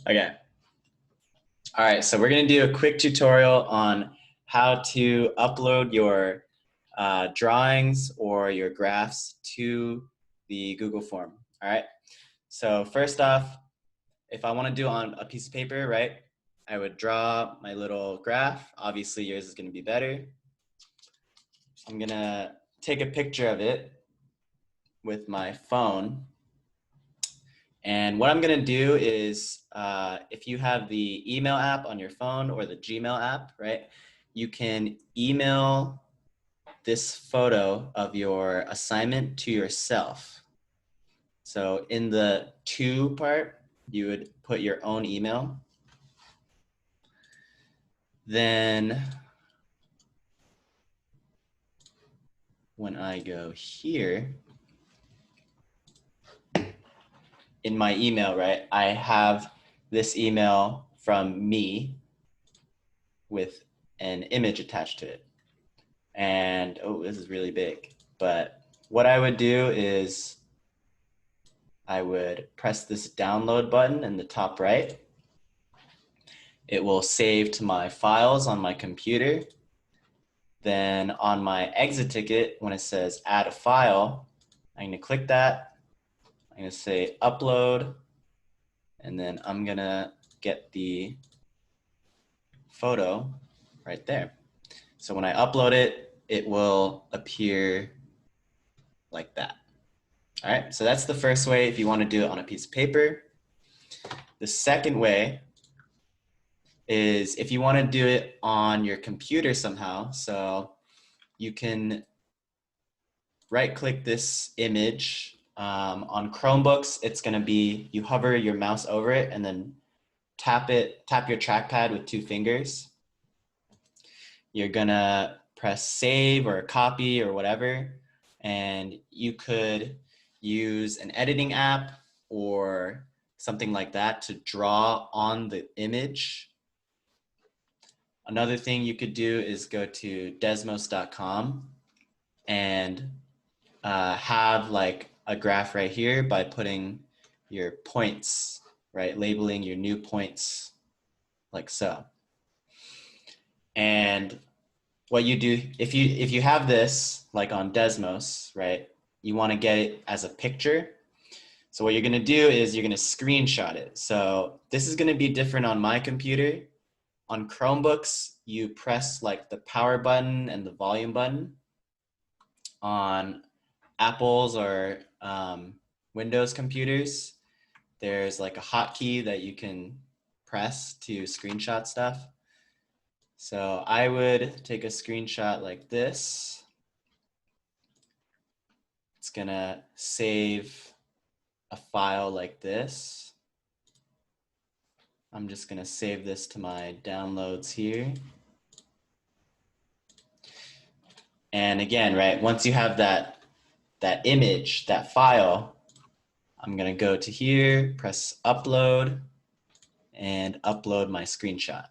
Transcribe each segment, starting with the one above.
Okay. All right, so we're gonna do a quick tutorial on how to upload your drawings or your graphs to the Google form. All right, so first off, if I wanna do it on a piece of paper, right, I would draw my little graph. Obviously yours is gonna be better. I'm gonna take a picture of it with my phone. And what I'm gonna do is, if you have the email app on your phone or the Gmail app, right, you can email this photo of your assignment to yourself. So in the to part, you would put your own email. Then when I go here, in my email, right, I have this email from me with an image attached to it. And oh, this is really big. But what I would do is I would press this download button in the top right. It will save to my files on my computer. Then on my exit ticket, when it says add a file, I'm gonna click that. I'm gonna say upload, and then I'm gonna get the photo right there. So when I upload it, it will appear like that. All right, so that's the first way if you want to do it on a piece of paper. The second way is if you want to do it on your computer somehow. So you can right click this image. On Chromebooks, it's going to be you hover your mouse over it and then tap your trackpad with 2 fingers. You're going to press save or copy or whatever. And you could use an editing app or something like that to draw on the image. Another thing you could do is go to desmos.com and have like a graph right here by putting your points, right? Labeling your new points like so. And what you do, if you have this like on Desmos, right? You want to get it as a picture. So what you're going to do is you're going to screenshot it. So this is going to be different on my computer. On Chromebooks, you press like the power button and the volume button. On Apple's or Windows computers, there's like a hotkey that you can press to screenshot stuff. So I would take a screenshot like this. It's gonna save a file like this. I'm just gonna save this to my downloads here. And again, right, once you have that image, that file, I'm gonna go to here, press upload, and upload my screenshot.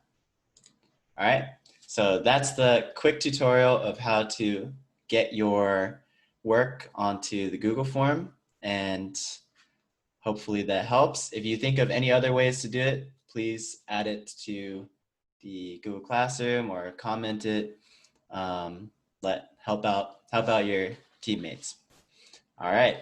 All right, so that's the quick tutorial of how to get your work onto the Google form, and hopefully that helps. If you think of any other ways to do it, please add it to the Google Classroom or comment it. Help out your teammates. All right.